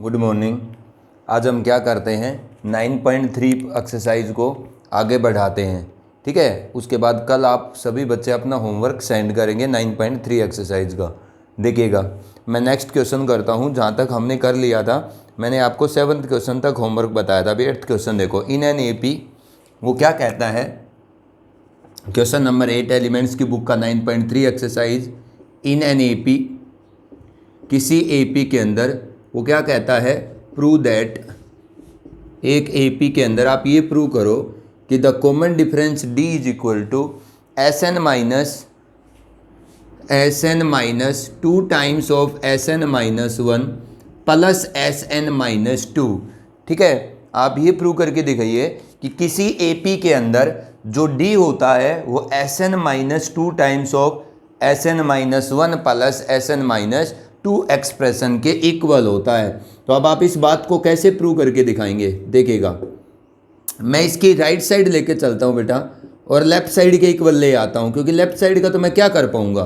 Good morning. आज हम क्या करते हैं 9.3 एक्सरसाइज को आगे बढ़ाते हैं। ठीक है, उसके बाद कल आप सभी बच्चे अपना होमवर्क सेंड करेंगे 9.3 एक्सरसाइज का। देखिएगा, मैं नेक्स्ट क्वेश्चन करता हूँ। जहाँ तक हमने कर लिया था, मैंने आपको 7th क्वेश्चन तक होमवर्क बताया था। अभी 8th क्वेश्चन देखो। इन एन एपी वो क्या कहता है, क्वेश्चन नंबर 8 एलिमेंट्स की बुक का 9.3 एक्सरसाइज। इन एन एपी, किसी एपी के अंदर वो क्या कहता है, प्रूव दैट, एक एपी के अंदर आप ये प्रूव करो कि the common difference D is equal to S N minus 2 times of S N minus 1 plus S N minus 2। ठीक है, आप ये प्रूव करके दिखाइए कि किसी एपी के अंदर जो डी होता है वो S N minus 2 times of S N minus 1 plus S N minus 2 expression के इक्वल होता है। तो अब आप इस बात को कैसे प्रूव करके दिखाएंगे, देखिएगा। मैं इसकी राइट साइड लेके चलता हूँ बेटा, और लेफ्ट साइड के इक्वल ले आता हूँ, क्योंकि लेफ्ट साइड का तो मैं क्या कर पाऊंगा।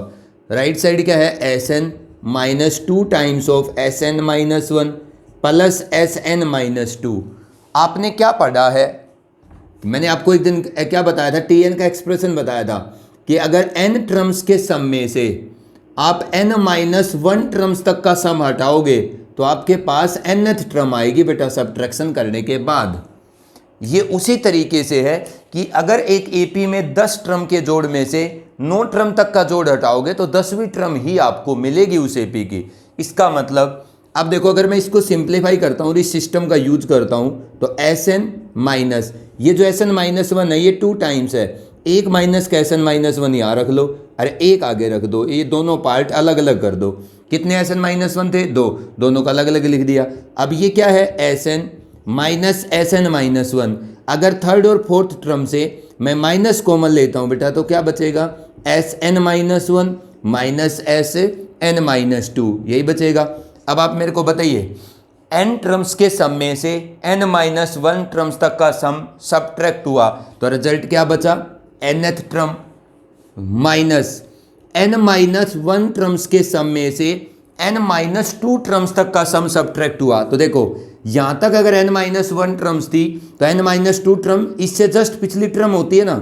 राइट साइड क्या है, S N minus 2 times of S N minus 1 plus S N minus 2। आपने क्या पढ़ा है, मैंने आपको एक दिन क्या बताया था, टी एन का एक्सप्रेशन बताया था कि अगर एन टर्म्स के सम में से आप n माइनस 1 टर्म्स तक का सम हटाओगे तो आपके पास nth टर्म आएगी बेटा, सब्ट्रैक्शन करने के बाद। ये उसी तरीके से है कि अगर एक एपी में 10 टर्म के जोड़ में से 9 टर्म तक का जोड़ हटाओगे तो 10वीं टर्म ही आपको मिलेगी उस एपी की। इसका मतलब अब देखो, अगर मैं इसको सिंप्लीफाई करता हूँ, इस सिस्टम का यूज करता हूँ, तो एस एन माइनस, ये जो एस एन माइनस 1 है ये 2 टाइम्स है। एक माइनस का एस एन माइनस 1 यहाँ रख लो, अरे एक आगे रख दो, ये दोनों पार्ट अलग अलग कर दो। कितने एस एन माइनस 1 थे, 2, दोनों का अलग अलग लिख दिया। अब ये क्या है, S N minus S N minus 1। अगर थर्ड और फोर्थ टर्म से मैं माइनस कॉमन लेता हूँ बेटा, तो क्या बचेगा, S N minus 1 minus S N minus 2, यही बचेगा। अब आप मेरे को बताइए, n टर्म्स के सम में से n माइनस 1 टर्म्स तक का सम सब्ट्रैक्ट हुआ तो रिजल्ट क्या बचा, nth term minus n minus 1 terms के सम में से n माइनस 2 टर्म्स तक का सम सब्ट्रैक्ट हुआ। तो देखो, यहां तक अगर n माइनस 1 टर्म्स थी तो n माइनस 2 टर्म इससे जस्ट पिछली टर्म होती है ना,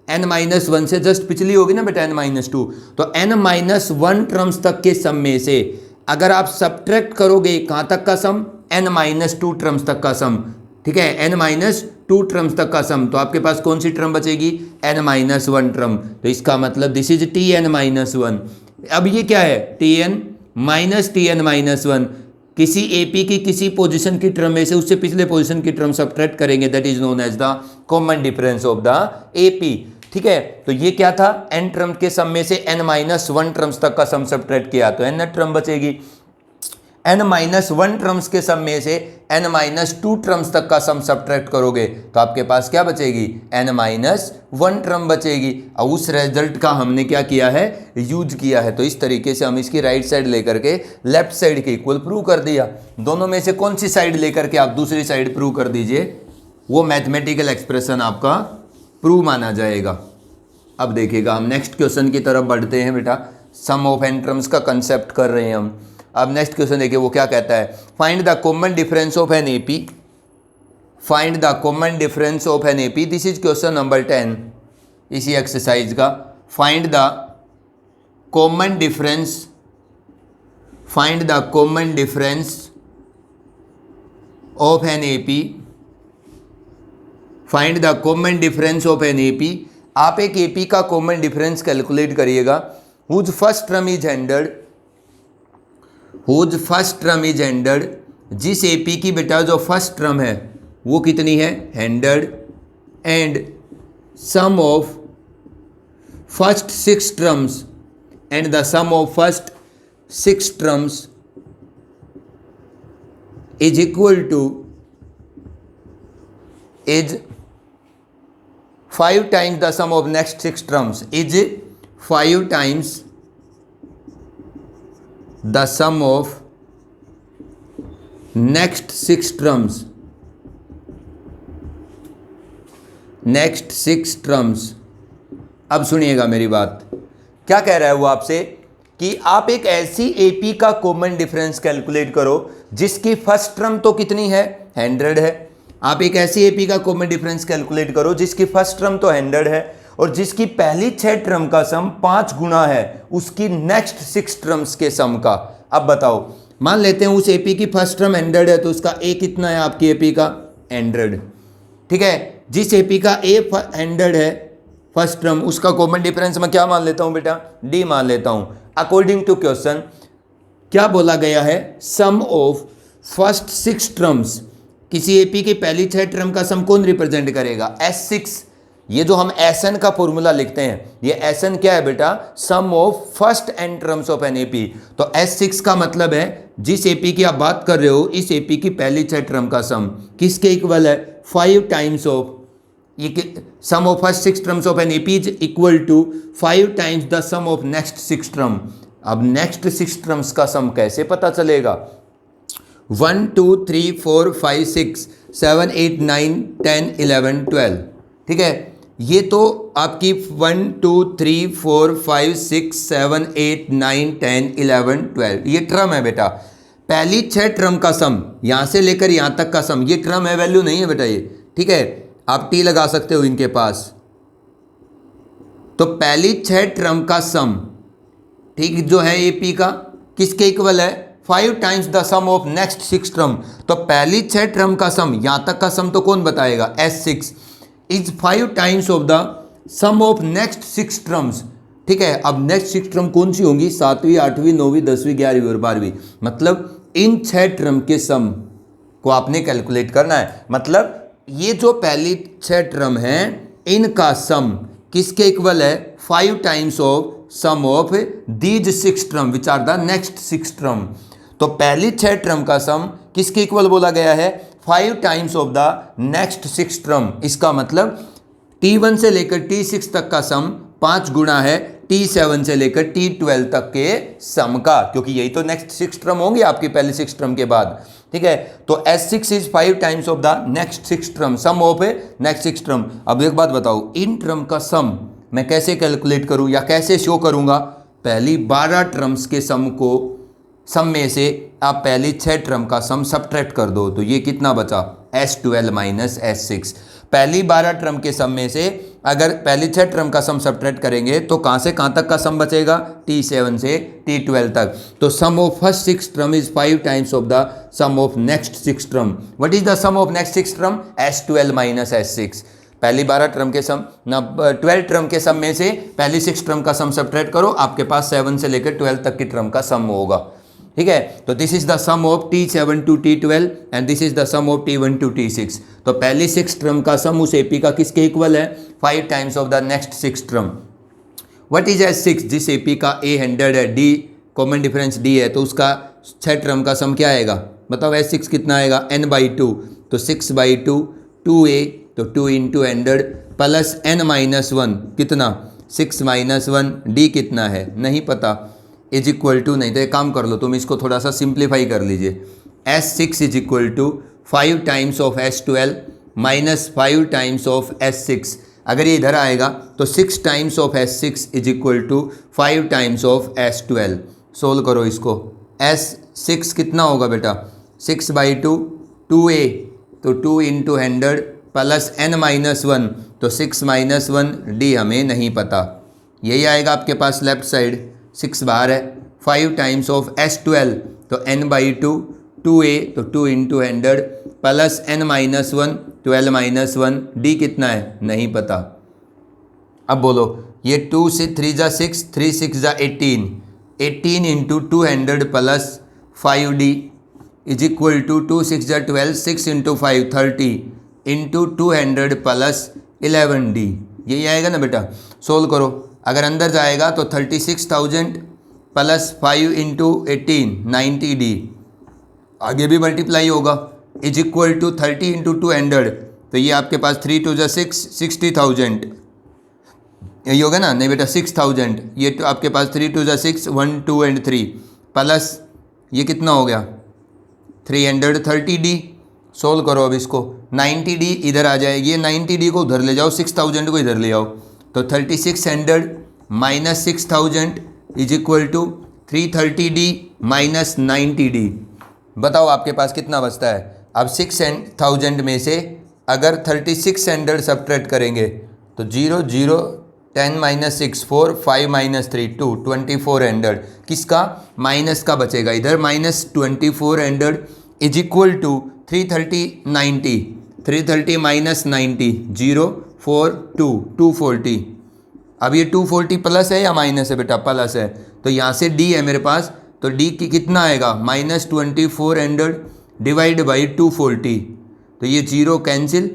n माइनस 1 से जस्ट पिछली होगी ना बेटा, n माइनस 2। तो n माइनस 1 टर्म्स तक के सम में से अगर आप सब्ट्रैक्ट करोगे कहां तक का सम, n माइनस 2 टर्म्स तक का सम। ठीक है, n माइनस 2 टर्म्स तक का सम, तो आपके पास कौन सी टर्म बचेगी, n माइनस 1 टर्म। तो इसका मतलब this is T N minus 1। अब ये क्या है, टी एन माइनस 1। किसी एपी की किसी पोजीशन की टर्म में से उससे पिछले पोजीशन की टर्म सब्ट्रैक्ट करेंगे, that is known as the common difference of the AP. ठीक है, तो ये क्या था, n टर्म के सम में से n माइनस 1 टर्म्स तक का सम सब्ट्रैक्ट किया तो n टर्म बचेगी। n माइनस 1 टर्म्स के सम में से n माइनस 2 टर्म्स तक का सम सब्ट्रैक्ट करोगे तो आपके पास क्या बचेगी, n माइनस 1 टर्म बचेगी। और उस रिजल्ट का हमने क्या किया है, यूज किया है। तो इस तरीके से हम इसकी राइट साइड लेकर के लेफ्ट साइड के इक्वल प्रूव कर दिया। दोनों में से कौन सी साइड लेकर के आप दूसरी साइड प्रूव कर दीजिए, वो मैथमेटिकल एक्सप्रेशन आपका प्रूव माना जाएगा। अब देखिएगा, हम नेक्स्ट क्वेश्चन की तरफ बढ़ते हैं बेटा। सम ऑफ एन टर्म्स का कंसेप्ट कर रहे हैं हम। अब नेक्स्ट क्वेश्चन देखिए, वो क्या कहता है, find the common difference of an AP. Find the common difference of an AP, this is question number 10 इसी एक्सरसाइज का। Find the common difference, find the common difference of an AP, find the common difference of an AP. आप एक AP का common difference calculate करिएगा। Whose first term is handled, whose first term is handled, जिस AP की बेटा जो first term है वो कितनी है, handled, and sum of first 6 terms, and the sum of first 6 terms is equal to, is 5 times the sum of next 6 terms, is 5 times the sum of next 6 terms, next 6 terms। अब सुनिएगा मेरी बात, क्या कह रहा है वो आपसे कि आप एक ऐसी एपी का कॉमन डिफरेंस कैलकुलेट करो जिसकी फर्स्ट टर्म तो कितनी है 100 है। आप एक ऐसी एपी का कॉमन डिफरेंस कैलकुलेट करो जिसकी फर्स्ट टर्म तो 100 है और जिसकी पहली 6 टर्म का सम 5 गुना है उसकी नेक्स्ट 6 टर्म्स के सम का। अब बताओ, मान लेते हैं उस एपी की फर्स्ट टर्म 100 है तो उसका ए कितना है आपकी एपी का 100, ठीक है। जिस एपी का ए 100 है फर्स्ट टर्म, उसका कॉमन डिफरेंस मैं क्या मान लेता हूं बेटा, डी मान लेता हूं। अकॉर्डिंग टू क्वेश्चन क्या बोला गया है, सम ऑफ फर्स्ट 6 टर्म्स, किसी एपी की पहली 6 टर्म का सम कौन रिप्रेजेंट करेगा, S6। ये जो हम SN का फॉर्मूला लिखते हैं, ये SN क्या है बेटा, sum of first n terms of an AP. तो S6 का मतलब है जिस एपी की आप बात कर रहे हो इस एपी की पहली 6 टर्म का सम किसके इक्वल है, 5 टाइम्स ऑफ, ये sum of first 6 terms of an AP is equal to 5 times the sum of next 6 term. अब नेक्स्ट 6 टर्म्स का सम कैसे पता चलेगा, 1 2 3 4 5 6 7 8 9 10 11 12, ठीक है। ये तो आपकी 1 2 3 4 5 6 7 8 9 10 11 12 ये टर्म है बेटा। पहली 6 टर्म का सम यहां से लेकर यहां तक का सम, ये टर्म है, वैल्यू नहीं है बेटा ये, ठीक है। आप टी लगा सकते हो इनके पास। तो पहली 6 टर्म का सम, ठीक, जो है एपी का किसके इक्वल है, 5 times the sum of next 6 term. तो पहली 6 टर्म का सम, यहां तक का सम तो कौन बताएगा, S6 is 5 times of the sum of next 6 terms, ठीक है। अब नेक्स्ट 6 टर्म कौन सी होंगी, 7वीं 8वीं 9वीं 10वीं 11वीं और 12वीं। मतलब इन 6 टर्म के सम को आपने कैलकुलेट करना है। मतलब ये जो पहली 6 टर्म है इनका सम किसके इक्वल है, 5 times of sum of these 6 term which are the next 6 term. तो पहली 6 टर्म का सम किसके इक्वल बोला गया है, 5 times of the next 6 term. इसका मतलब T1 से लेकर T6 तक का सम 5 गुना है T7 से लेकर T12 तक के सम का, क्योंकि यही तो नेक्स्ट 6 टर्म होंगे आपकी पहली 6 टर्म के बाद, ठीक है। तो S6 is 5 times of the next 6 term, sum of next 6 term. अब एक बात बताओ, इन टर्म का सम मैं कैसे कैलकुलेट करूं या कैसे शो करूंगा, पहली 12 टर्म्स के सम को, सम में से आप पहली 6 टर्म का सम सब्ट्रैक्ट कर दो तो ये कितना बचा, S12 माइनस S6। पहली 12 टर्म के सम में से अगर पहली 6 टर्म का सम सब्ट्रैक्ट करेंगे तो कहां से कहां तक का सम बचेगा, T7 से T12 तक। तो sum of first 6 term is 5 times of the sum of next 6 term. What is the sum of next 6 term, S12 minus S6। पहली 12 टर्म के सम ना 12 टर्म के सम में से पहली 6 टर्म का सम सब्ट्रैक्ट करो, आपके पास 7 से लेकर 12 तक की टर्म का सम होगा, ठीक है। तो this is the sum of T7 to T12 and this is the sum of T1 to T6। तो पहली 6 टर्म का सम उस एपी का किसके इक्वल है, 5 times of the next 6 term. What is S6, जिस एपी का A 100 है, D कॉमन डिफरेंस D है, तो उसका 6 टर्म का सम क्या आएगा, बताओ S6 कितना आएगा, n/2। तो 6/2 2A, तो 2 इंटू 100 प्लस n-1 कितना, 6 - 1, D कितना है नहीं पता, इज इक्वल टू, नहीं तो एक काम कर लो तुम इसको थोड़ा सा सिंप्लीफाई कर लीजिए, S6 is equal to 5 times of S12 minus 5 times of S6। अगर ये इधर आएगा तो 6 times of S6 is equal to 5 times of S12। Solve करो इसको, S6 कितना होगा बेटा, 6/2 2A, तो 2 इंटू 100 प्लस n-1, तो 6 - 1 D हमें नहीं पता, यही आएगा आपके पास लेफ्ट साइड, 6 बाहर है, 5 टाइम्स ऑफ S12, तो n/2 2A, तो 2 इंटू 100 प्लस n-1 12 - 1 D कितना है नहीं पता। अब बोलो, ये 2 से 3 जा 6, 3 6 जा 18, 18 into 200 plus 5D is equal to 2 6 जा 12, 6 इंटू 5 30 इंटू 200 प्लस 11D, यही आएगा ना बेटा। सोल्व करो, अगर अंदर जाएगा तो 36,000 प्लस 5 इंटू 18 90D, आगे भी मल्टीप्लाई होगा, इज इक्वल टू 30 इंटू 200, तो ये आपके पास 3 2 6 60,000, यही होगा ना, नहीं बेटा 6,000, ये तो आपके पास 3 2 6 1 2 एंड 3 प्लस ये कितना हो गया 330D। सोल्व करो अब इसको, 90D इधर आ जाए, ये 90D को उधर ले जाओ, 6,000 को इधर ले आओ, तो 3600 minus 6,000 is equal to 330D minus 90D। बताओ आपके पास कितना बचता है। अब 6,000 में से अगर 3600 सब्ट्रैक्ट करेंगे तो 0 0 10 - 6 4 5 - 3 2 2400 किसका माइनस का बचेगा इधर -2400 इज इक्वल टू 330 90 330 - 90 0 4 2 240। अब ये 240 प्लस है या माइनस है बेटा, प्लस है, तो यहाँ से डी है मेरे पास, तो डी की कितना आएगा -2400 डिवाइड बाई 240, तो ये जीरो कैंसिल,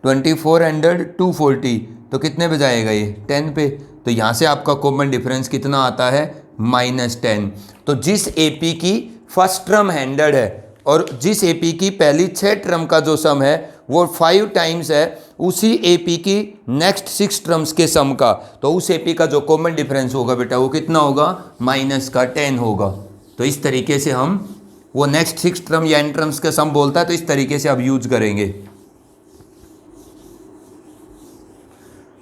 2400 240 तो कितने पे जाएगा ये 10 पे, तो यहाँ से आपका कॉमन डिफरेंस कितना आता है -10। तो जिस एपी की फर्स्ट टर्म 100 है और जिस एपी की पहली 6 टर्म का जो सम है वो 5 टाइम्स है उसी एपी की नेक्स्ट 6 टर्म्स के सम का, तो उस एपी का जो कॉमन डिफरेंस होगा बेटा वो कितना होगा -10 होगा। तो इस तरीके से हम वो नेक्स्ट 6 टर्म या n टर्म्स का सम बोलता है, तो इस तरीके से अब यूज करेंगे।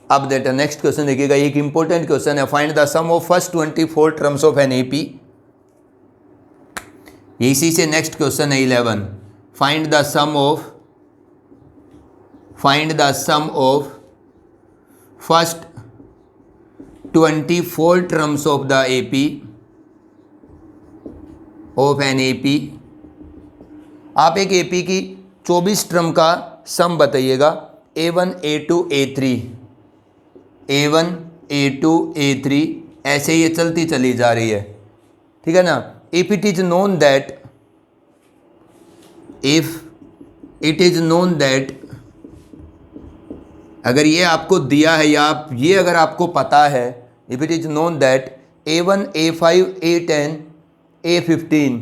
अब बेटा नेक्स्ट क्वेश्चन देखिएगा, एक इंपॉर्टेंट क्वेश्चन है, find the sum of first 24 terms of an AP. इसी से नेक्स्ट क्वेश्चन है 11, find the sum of first 24 terms of the AP of an AP. आप एक एपी की 24 टर्म का सम बताइएगा, A1 A2 A3 A1 A2 A3 ऐसे ये चलती चली जा रही है, ठीक है ना। If it is known that अगर ये आपको दिया है या आप ये अगर आपको पता है, if it is known that A1 A5 A10 A15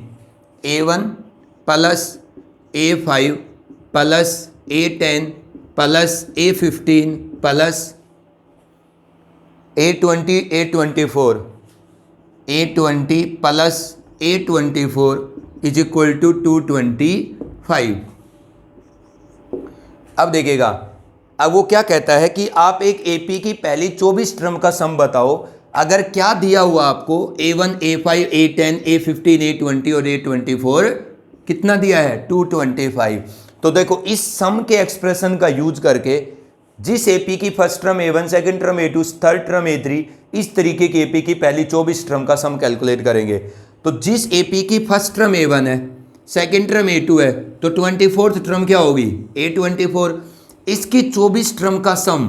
A1 plus A5 plus A10 plus A15 plus A20 A24 A20 plus A24 is equal to 225। अब देखिएगा, अब वो क्या कहता है कि आप एक एपी की पहली 24 टर्म का सम बताओ। अगर क्या दिया हुआ आपको A1 A5 A10 A15 A20 और A24 कितना दिया है 225। तो देखो इस सम के एक्सप्रेशन का यूज करके जिस एपी की first term A1 second term A2 third term A3 इस तरीके की एपी की पहली 24 टर्म का सम कैलकुलेट करेंगे। तो जिस एपी की फर्स्ट टर्म A1 है सेकंड टर्म A2 है तो 24th टर्म क्या होगी A24। इसकी 24 टर्म का सम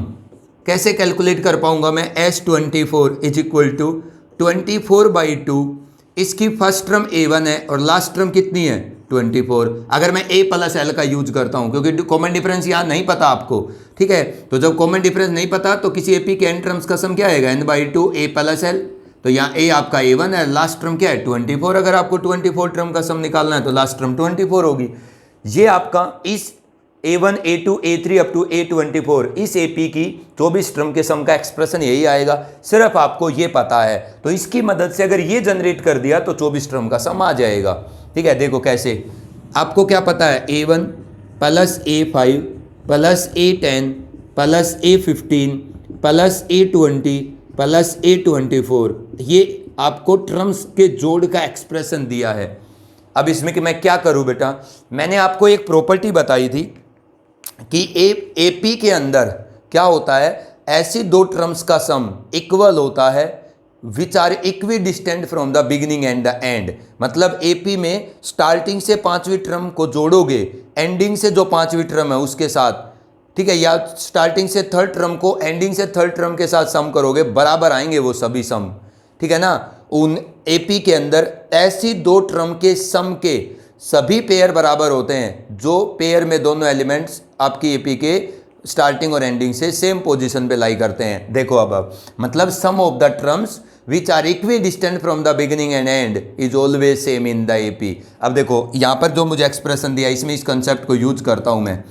कैसे कैलकुलेट कर पाऊंगा मैं, S24 इज इक्वल टू 24/2। इसकी फर्स्ट टर्म A1 है और लास्ट टर्म कितनी है 24। अगर मैं A प्लस L का यूज करता हूं क्योंकि कॉमन डिफरेंस यहाँ नहीं पता आपको, ठीक है, तो जब कॉमन डिफरेंस नहीं पता तो किसी एपी के n टर्म्स का सम क्या आएगा n/2 A प्लस L। तो यहाँ A आपका A1 है, लास्ट टर्म क्या है 24। अगर आपको 24 टर्म का सम निकालना है तो लास्ट टर्म 24 होगी। ये आपका इस A1 A2 A3 up to A24 इस एपी की 24 टर्म के सम का एक्सप्रेशन यही आएगा, सिर्फ आपको ये पता है। तो इसकी मदद से अगर ये जनरेट कर दिया तो 24 टर्म का सम आ जाएगा, ठीक है। देखो कैसे, आपको क्या पता है A1 plus A5 plus A10 plus A15 plus A20 plus A24, ये आपको टर्म्स के जोड़ का एक्सप्रेशन दिया है। अब इसमें कि मैं क्या करूं बेटा, मैंने आपको एक प्रॉपर्टी बताई थी कि एपी के अंदर क्या होता है, ऐसी दो टर्म्स का सम इक्वल होता है which are equidistant from the beginning and the end. मतलब एपी में स्टार्टिंग से 5वीं टर्म को जोड़ोगे एंडिंग से जो 5वीं टर्म है उसके साथ, ठीक है, या स्टार्टिंग से थर्ड टर्म को एंडिंग से थर्ड टर्म के साथ सम करोगे, बराबर आएंगे वो सभी सम, ठीक है ना। उन एपी के अंदर ऐसी दो टर्म के सम के सभी पेयर बराबर होते हैं जो पेयर में दोनों एलिमेंट्स आपकी एपी के स्टार्टिंग और एंडिंग से सेम पोजीशन पे लाई करते हैं। देखो अब मतलब sum of the terms which are equidistant from the beginning and end is always same in the AP. अब देखो यहाँ पर जो मुझे एक्सप्रेशन दिया इसमें इस कंसेप्ट को यूज करता हूँ मैं।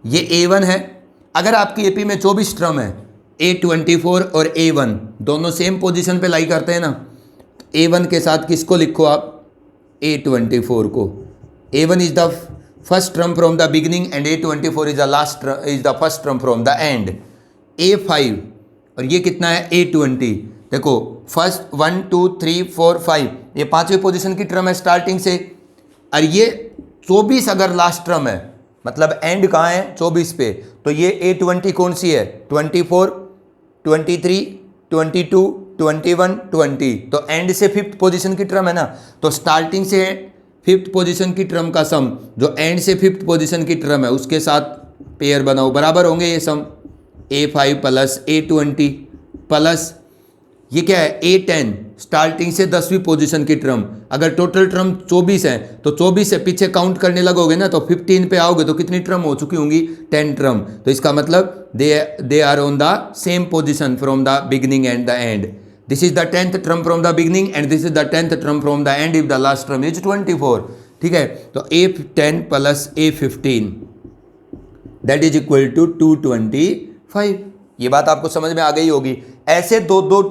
ये A1 है, अगर आपकी एपी में 24 टर्म है A24 और A1 दोनों सेम पोजीशन पे लाई करते हैं ना, A1 के साथ किसको लिखो आप A24 को। A1 is the first term from the beginning and A24 is the first term from the and. A5 और ये कितना है A20। देखो फर्स्ट 1 2 3 4 5 ये 5वीं पोजीशन की टर्म है स्टार्टिंग से, और ये 24 अगर लास्ट टर्म है, मतलब एंड कहाँ है 24 पे, तो ये A20 कौन सी है 24, 23, 22, 21, 20, तो एंड से फिफ्थ पोजीशन की टर्म है ना, तो स्टार्टिंग से फिफ्थ पोजीशन की टर्म का सम जो एंड से फिफ्थ पोजीशन की टर्म है उसके साथ पेयर बनाओ, बराबर होंगे ये सम। A5 प्लस A20 प्लस ये क्या है A10 स्टार्टिंग से 10वीं पोजीशन की टर्म। अगर टोटल टर्म 24 है तो 24 से पीछे काउंट करने लगोगे ना तो 15 पे आओगे तो कितनी टर्म हो चुकी होंगी 10 टर्म। तो इसका मतलब they are on the same position from the beginning and the end. This is the 10th term from the beginning and this is the 10th term from the end if the last term is 24। ठीक है, तो A10 plus A15 that is equal to 225। ये बात आपको समझ में आ गई होगी। ऐसे दो दो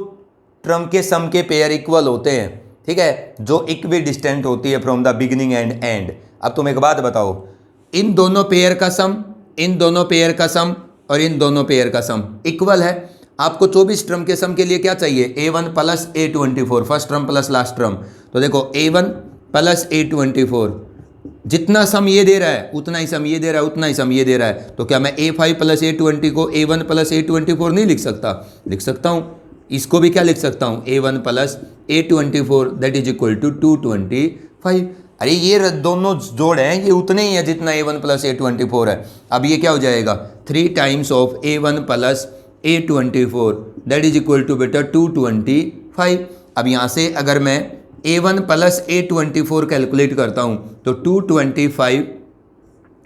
टर्म के सम के पेयर इक्वल होते हैं, ठीक है, जो इक्वी डिस्टेंट होती है from the beginning and and. अब तुम एक बात बताओ, इन दोनों पेयर का सम, इन दोनों पेयर का सम और इन दोनों पेयर का सम इक्वल है। आपको 24 टर्म के सम के लिए क्या चाहिए A1 plus A24 first term plus last term. तो देखो A1 प्लस A24 जितना सम ये दे रहा है उतना ही सम ये दे रहा है, उतना ही सम ये दे रहा है। तो क्या मैं A5 प्लस A20 को A1 प्लस A24 नहीं लिख सकता? लिख सकता हूँ। इसको भी क्या लिख सकता हूँ A1 plus A24 that is equal to 225। अरे ये दोनों जोड़ हैं ये उतने ही है जितना A1 प्लस A24 है। अब ये क्या हो जाएगा 3 times of A1 plus A24 that is equal to बेटा 225। अब यहाँ से अगर मैं A1 प्लस A24 कैलकुलेट करता हूँ तो 225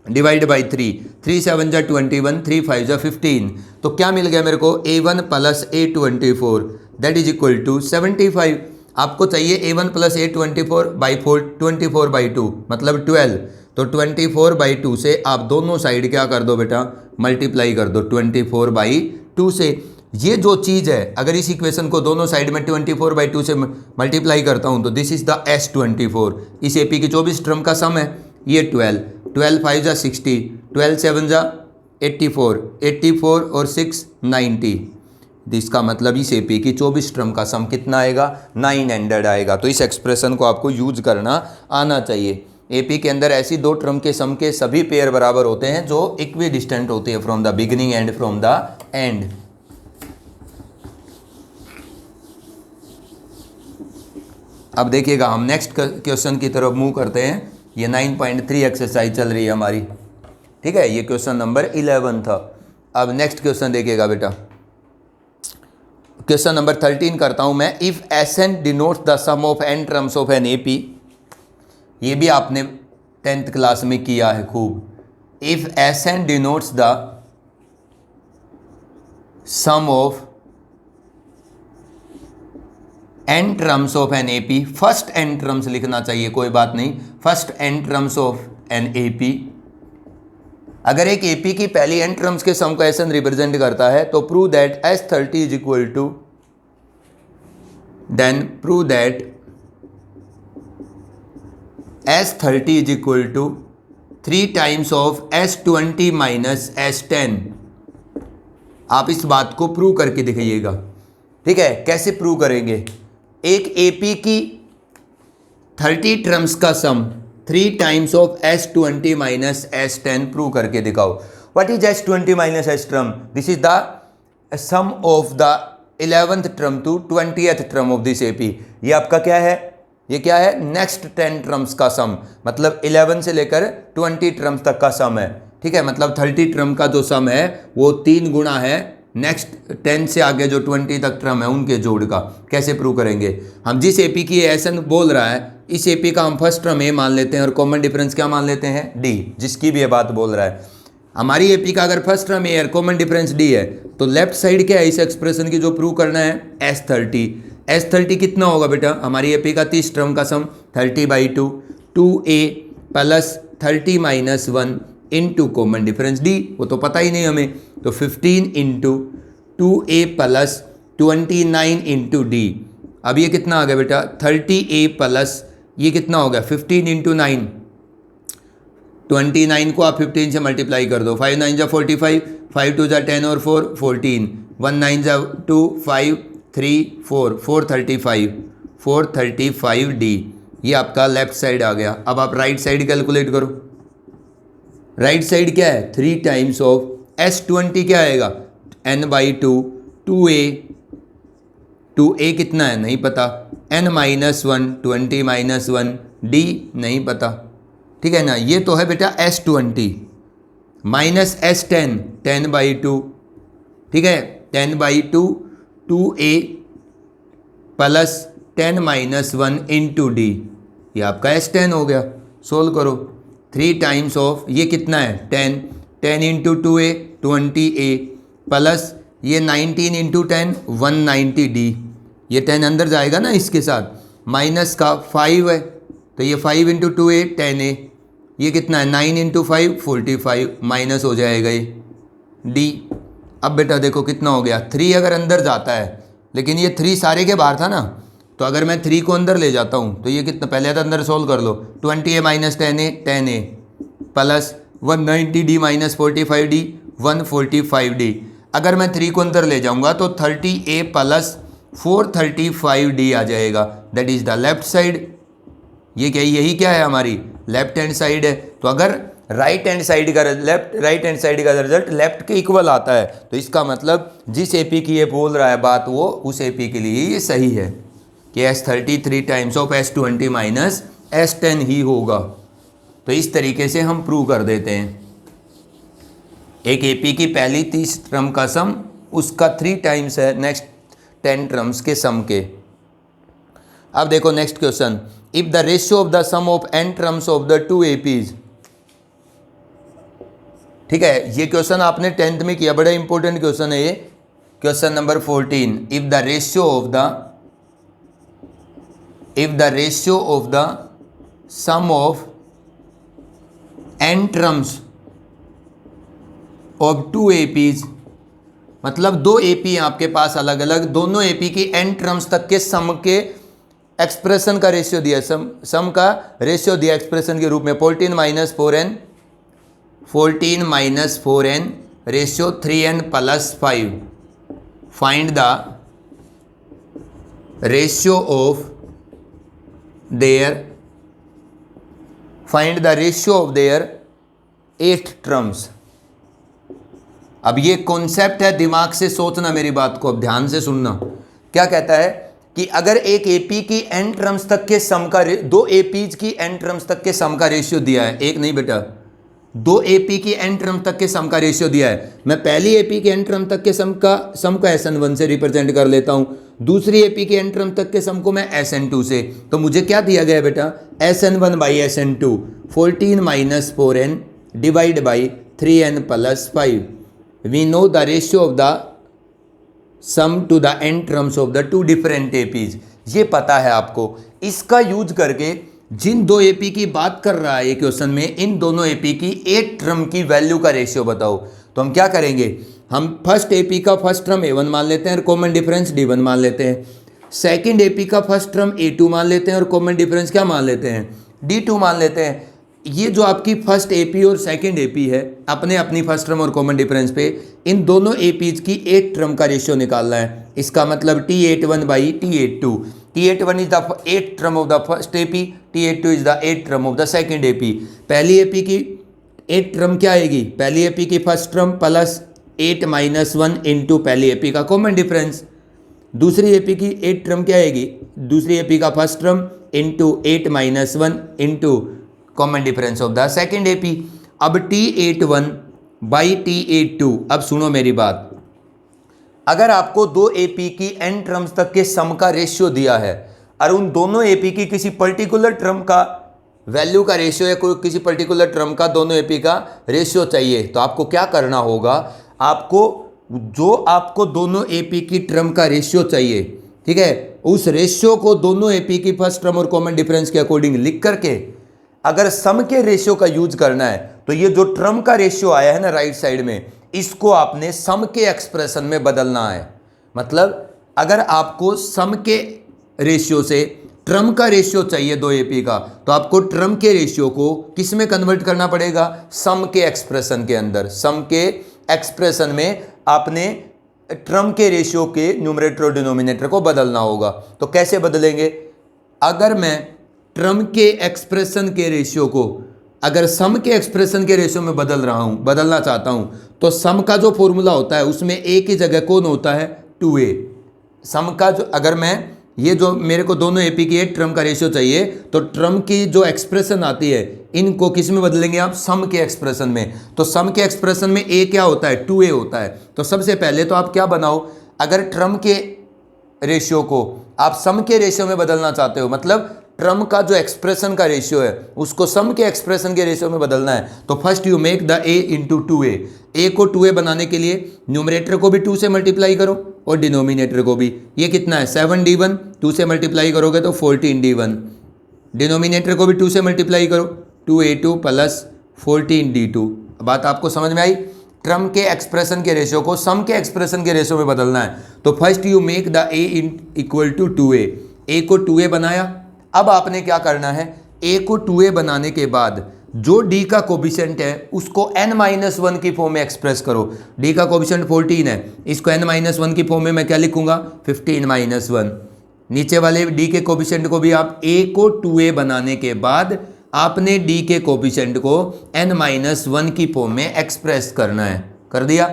डिवाइड बाई 3, 3 7 जा 21, 3 5 जा 15। तो क्या मिल गया मेरे को A1 plus A24 that is equal to 75। आपको चाहिए A1 plus A24 by 24 by 2 मतलब 12। तो 24 बाई 2 से आप दोनों साइड क्या कर दो बेटा मल्टीप्लाई कर दो 24 बाई 2 से। ये जो चीज़ है अगर इस इक्वेशन को दोनों साइड में 24 बाई 2 से मल्टीप्लाई करता हूँ तो दिस इज द S24। इस AP की 24 टर्म का सम है ये 12 5 जा 60, 12 7 जा 84, 84 और 6 90। इसका मतलब इस AP की 24 टर्म का सम कितना आएगा 900 आएगा। तो इस एक्सप्रेशन को आपको यूज करना आना चाहिए। AP के अंदर ऐसी दो टर्म के सम के सभी पेयर बराबर होते हैं जो इक्वी डिस्टेंट होते हैं from the beginning and from the and. अब देखिएगा हम नेक्स्ट क्वेश्चन की तरफ मूव करते हैं। ये 9.3 एक्सरसाइज चल रही है हमारी, ठीक है, ये क्वेश्चन नंबर 11 था। अब नेक्स्ट क्वेश्चन देखिएगा बेटा, क्वेश्चन नंबर 13 करता हूं मैं। If Sn denotes the sum of n terms of an AP, ये भी आपने 10th क्लास में किया है खूब। If Sn denotes the sum of n terms of an AP, first n terms लिखना चाहिए, कोई बात नहीं, first n terms of an AP। अगर एक AP की पहली n टर्म्स के सम को Sn रिप्रेजेंट करता है तो prove that S30 is equal to, then prove that S30 is equal to 3 times of S20 minus S10। आप इस बात को प्रूव करके दिखाइएगा, ठीक है। कैसे प्रूव करेंगे? एक AP की 30 टर्म्स का sum 3 times of S20 minus S10 prove करके दिखाओ। What is S20 minus S term? This is the sum of the 11th term to 20th term of this AP। ये आपका क्या है? ये क्या है? नेक्स्ट 10 टर्म्स का सम, मतलब 11 से लेकर 20 टर्म्स तक का सम है, ठीक है। मतलब 30 टर्म का जो सम है वो 3 गुना है नेक्स्ट 10 से आगे जो 20 तक टर्म है उनके जोड़ का। कैसे प्रूव करेंगे? हम जिस AP की Sn बोल रहा है इस AP का हम फर्स्ट टर्म A मान लेते हैं और कॉमन डिफरेंस क्या मान लेते हैं? D, जिसकी भी ये बात बोल रहा है। हमारी AP का अगर फर्स्ट टर्म A और कॉमन डिफरेंस D है तो लेफ्ट साइड क्या है इस एक्सप्रेशन की जो प्रूव करना है? S30। S30 कितना होगा बेटा? हमारी AP का 30 टर्म का सम 30 by 2, 2A plus 30 minus 1 into common difference D, वो तो पता ही नहीं हमें, तो 15 into 2A plus 29 into D। अब ये कितना आ गया बेटा? 30A प्लस ये कितना हो गया 15 इंटू 9, 29 को आप 15 से मल्टीप्लाई कर दो, 5 9 जा 45, 5 2 जा 10 और 4 14, 1 9 जा 2 5 3 4 435 435D। ये आपका लेफ्ट साइड आ गया। अब आप राइट साइड कैलकुलेट करो। राइट साइड क्या है, 3 टाइम्स ऑफ S20 क्या आएगा, n/2 2a, 2a कितना है नहीं पता, n-1 20 - 1 d नहीं पता, ठीक है ना। ये तो है बेटा S20 माइनस S10 10/2, ठीक है 10/2 2a प्लस 10 - 1 इंटू डी, ये आपका S10 हो गया। सोल्व करो, 3 टाइम्स ऑफ ये कितना है 10, 10 इंटू 2a 20a प्लस ये 19 इंटू 10 190d, ये 10 अंदर जाएगा ना इसके साथ, माइनस का 5 है तो ये 5 इंटू 2a 10a, ये कितना है 9 इंटू 5 45, माइनस हो जाएगा ये d। अब बेटा देखो कितना हो गया, 3 अगर अंदर जाता है, लेकिन ये 3 सारे के बाहर था ना, तो अगर मैं 3 को अंदर ले जाता हूँ तो ये कितना, पहले तो अंदर सोल्व कर लो, 20a minus 10a 10a plus 190d minus 45d 145d। अगर मैं 3 को अंदर ले जाऊँगा तो 30a प्लस 435d आ जाएगा, that is the left side. ये क्या, यही क्या है हमारी लेफ्ट हैंड साइड है। तो अगर राइट हैंड साइड का रिजल्ट लेफ्ट के इक्वल आता है तो इसका मतलब जिस एपी की ये बोल रहा है बात, वो उस एपी के लिए ये सही है कि S30 3 times of S20 minus S10 ही होगा। तो इस तरीके से हम प्रूव कर देते हैं। एक एपी की पहली 30 टर्म का सम उसका 3 टाइम्स है नेक्स्ट 10 टर्म्स के सम के। अब देखो next question, if the ratio of the sum of n terms of the 2 APs, ठीक है ये क्वेश्चन आपने 10th में किया, बड़ा इंपॉर्टेंट क्वेश्चन है ये, question number 14। If the ratio of the sum of n terms of 2 APs, मतलब 2 एपी आपके पास अलग अलग, दोनों एपी की n टर्म्स तक के सम के एक्सप्रेशन का रेशियो दिया, सम का रेशियो दिया एक्सप्रेशन के रूप में 14 - 4n ratio 3n + 5। Find the ratio of their 8 terms. अब ये कॉन्सेप्ट है, दिमाग से सोचना मेरी बात को, अब ध्यान से सुनना। क्या कहता है कि अगर एक एपी की n टर्म्स तक के सम का, 2 एपीज की n टर्म्स तक के सम का रेशियो दिया है, एक नहीं बेटा 2 एपी की n टर्म तक के सम का रेशियो दिया है। मैं पहली एपी के n टर्म तक के सम का SN1 से रिप्रेजेंट कर लेता हूं, दूसरी एपी के n टर्म तक के सम को मैं SN2 से। तो मुझे क्या दिया गया बेटा, SN1 by SN2 14 - 4n divide by 3n + 5। We know the ratio of the sum to the n terms of the 2 different APs, ये पता है आपको। इसका यूज करके जिन 2 एपी की बात कर रहा है ये क्वेश्चन में, इन दोनों एपी की 8 टर्म की वैल्यू का रेशियो बताओ। तो हम क्या करेंगे, हम फर्स्ट एपी का फर्स्ट टर्म A1 मान लेते हैं और कॉमन डिफरेंस D1 मान लेते हैं। सेकंड एपी का फर्स्ट टर्म A2 मान लेते हैं और कॉमन डिफरेंस क्या मान लेते हैं, D2 मान लेते हैं। ये जो आपकी फर्स्ट एपी और सेकंड एपी है, अपनी फर्स्ट टर्म और कॉमन डिफरेंस पे इन दोनों एपीज की 8 टर्म का रेशियो निकालना है। इसका मतलब T81 by T82, T81 is the 8th term of the first AP, T82 is the 8th term of the second AP. पहली एपी की 8 टर्म क्या आएगी, पहली एपी की फर्स्ट टर्म प्लस 8 - 1 इंटू पहली एपी का कॉमन डिफरेंस। दूसरी AP की 8 टर्म क्या आएगी, दूसरी एपी का first term into 8 - 1 into common difference of the second AP. अब T81 बाई T82, अब सुनो मेरी बात, अगर आपको 2 एपी की n टर्म्स तक के सम का रेशियो दिया है और उन दोनों एपी की किसी पर्टिकुलर टर्म का वैल्यू का रेशियो या कोई किसी पर्टिकुलर टर्म का दोनों एपी का रेशियो चाहिए, तो आपको क्या करना होगा, आपको दोनों एपी की टर्म का रेशियो चाहिए, ठीक है, उस रेशियो को दोनों एपी की फर्स्ट टर्म और कॉमन डिफरेंस के अकॉर्डिंग लिख करके अगर सम के रेशियो का यूज करना है, तो ये जो टर्म का रेशियो आया है ना राइट साइड में, इसको आपने सम के एक्सप्रेशन में बदलना है। मतलब अगर आपको सम के रेशियो से ट्रम का रेशियो चाहिए 2 एपी का, तो आपको ट्रम के रेशियो को किस में कन्वर्ट करना पड़ेगा, सम के एक्सप्रेशन के अंदर। सम के एक्सप्रेशन में आपने ट्रम के रेशियो के न्यूमरेटर और डिनोमिनेटर को बदलना होगा। तो कैसे बदलेंगे, अगर मैं ट्रम के एक्सप्रेशन के रेशियो को अगर सम के एक्सप्रेशन के रेशियो में बदलना चाहता हूं, तो सम का जो फॉर्मूला होता है उसमें ए की जगह कौन होता है, 2a। सम का जो अगर मैं ये जो मेरे को दोनों एपी की एक ट्रम का रेशियो चाहिए, तो ट्रम की जो एक्सप्रेशन आती है इनको किस में बदलेंगे आप, सम के एक्सप्रेशन में। तो सम के एक्सप्रेशन में ए क्या होता है, 2a होता है। तो सबसे पहले तो आप क्या बनाओ, अगर ट्रम के रेशियो को आप सम के रेशियो में बदलना चाहते हो, मतलब ट्रम का जो एक्सप्रेशन का रेशियो है उसको सम के एक्सप्रेशन के रेशियो में बदलना है, तो first you make the a into 2a। A को 2a बनाने के लिए न्यूमरेटर को भी 2 से मल्टीप्लाई करो और डिनोमिनेटर को भी। ये कितना है, 7d1, 2 से मल्टीप्लाई करोगे तो 14d1। डिनोमिनेटर को भी 2 से मल्टीप्लाई करो, 2a2 प्लस 14d2। बात आपको समझ में आई। ट्रम के एक्सप्रेशन के रेशियो को सम के एक्सप्रेशन के रेशियो में बदलना है, तो first you make the a equal to 2a। A को 2a बनाया, अब आपने क्या करना है, a को 2a बनाने के बाद जो d का कोफिशिएंट है उसको n-1 की फॉर्म में एक्सप्रेस करो। d का कोफिशिएंट 14 है, इसको n-1 की फॉर्म में मैं क्या लिखूंगा, 15-1। नीचे वाले d के कोफिशिएंट को भी आप a को 2a बनाने के बाद आपने d के कोफिशिएंट को n-1 की फॉर्म में एक्सप्रेस करना है। कर दिया।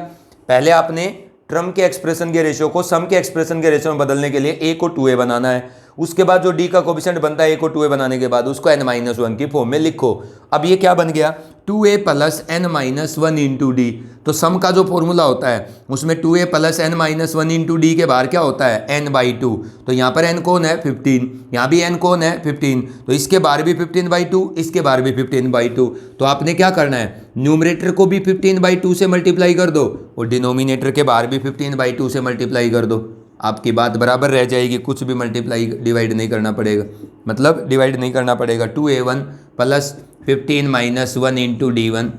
पहले आपने ट्रम के एक्सप्रेशन के रेशियो को सम के एक्सप्रेशन के रेशियो में बदलने के लिए a को 2a बनाना है। उसके बाद जो d का कोफिशिएंट बनता है a को 2a बनाने के बाद उसको n-1 की फॉर्म में लिखो। अब ये क्या बन गया, 2a plus n-1 into D. तो सम का जो फॉर्मूला होता है उसमें 2a plus n-1 into D के बाहर क्या होता है, n/2। तो यहाँ पर n कौन है, 15, यहाँ भी n कौन है, 15। तो इसके बाहर भी 15/2, इसके बाहर भी 15/2। तो आपने क्या करना है, न्यूमरेटर को भी 15/2 से मल्टीप्लाई कर दो और डिनोमिनेटर के बाहर भी 15/2 से मल्टीप्लाई कर दो। आपकी बात बराबर रह जाएगी, कुछ भी मल्टीप्लाई डिवाइड नहीं करना पड़ेगा, मतलब डिवाइड नहीं करना पड़ेगा। 2a1 plus 15-1 into d1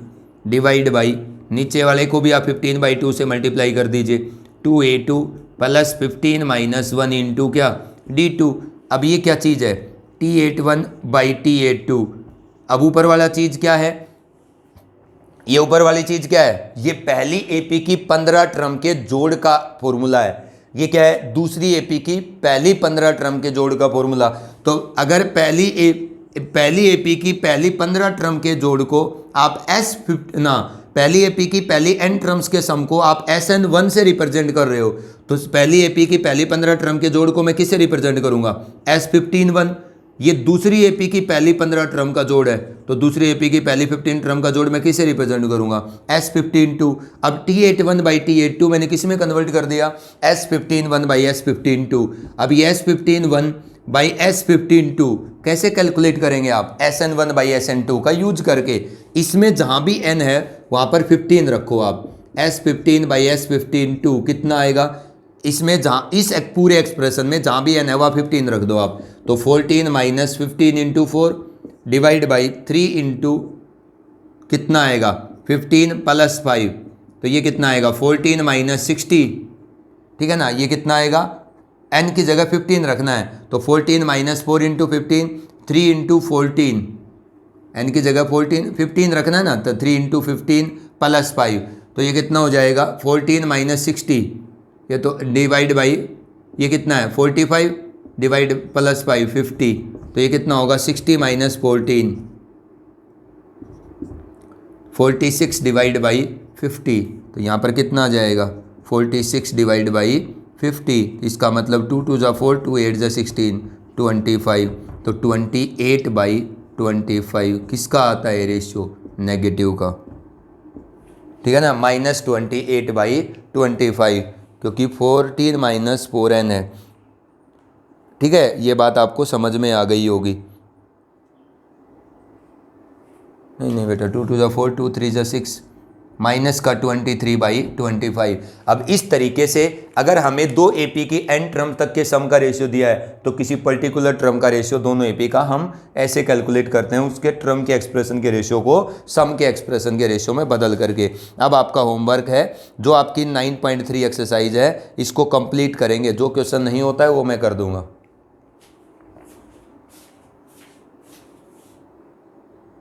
divide by, नीचे वाले को भी आप 15/2 से मल्टीप्लाई कर दीजिए, 2a2 प्लस 15-1 इंटू क्या, d2। अब ये क्या चीज़ है, t81 बाई t82। अब ऊपर वाला चीज़ क्या है, ये ऊपर वाली चीज़ क्या है, ये पहली एपी की 15 टर्म के जोड़ का फॉर्मूला है। ये क्या है, दूसरी एपी की पहली 15 टर्म के जोड़ का फॉर्मूला। तो अगर पहली एपी की पहली 15 टर्म के जोड़ को आप पहली एपी की पहली n टर्म्स के सम को आप SN1 से रिप्रेजेंट कर रहे हो, तो पहली एपी की पहली 15 टर्म के जोड़ को मैं किससे रिप्रेजेंट करूंगा, S15(1). ये दूसरी एपी की पहली 15 टर्म का जोड़ है, तो दूसरी एपी की पहली 15 टर्म का जोड़ मैं किसे रिप्रेजेंट करूंगा, S15(2). अब T81 बाई T82 मैंने किस में कन्वर्ट कर दिया, S15(1) बाई S15(2). अब ये S15(1) बाई S15(2) कैसे कैलकुलेट करेंगे आप, SN1 बाई SN2 का यूज करके। इसमें जहां भी n है वहां पर 15 रखो आप, S15 बाई S15(2) कितना आएगा, इसमें जहाँ इस पूरे एक्सप्रेशन में जहाँ भी n है वहाँ 15 रख दो आप। तो 14 minus 15 into 4 divide by 3 into कितना आएगा, 15 प्लस 5। तो ये कितना आएगा, 14 माइनस 60, ठीक है ना। ये कितना आएगा, n की जगह 15 रखना है, तो 14 माइनस 4 इंटू 15, 3 इंटू 14, n की जगह 15 रखना है ना, तो 3 इंटू 15 प्लस 5। तो ये कितना हो जाएगा, 14 माइनस 60, ये तो डिवाइड बाई ये कितना है 45 डिवाइड प्लस 5 50। तो ये कितना होगा 60 माइनस 14 46 डिवाइड बाई 50। तो यहाँ पर कितना आ जाएगा 46 डिवाइड बाई 50। इसका मतलब 2 2 ज़ा 4 2 8 ज़ा 16 25। तो 28 बाई 25 किसका आता है रेशियो, नेगेटिव का, ठीक है ना, -28 बाई 25, क्योंकि 14 माइनस 4n है। ठीक है, ये बात आपको समझ में आ गई होगी। नहीं बेटा, 2 2 ज़ा 4 2 3 ज़ा 6 माइनस का 23 बाई 25। अब इस तरीके से अगर हमें दो एपी की n टर्म तक के सम का रेशियो दिया है, तो किसी पर्टिकुलर टर्म का रेशियो दोनों एपी का हम ऐसे कैलकुलेट करते हैं, उसके टर्म के एक्सप्रेशन के रेशियो को सम के एक्सप्रेशन के रेशियो में बदल करके। अब आपका होमवर्क है जो आपकी 9.3 एक्सरसाइज है, इसको कंप्लीट करेंगे। जो क्वेश्चन नहीं होता है वो मैं कर दूंगा।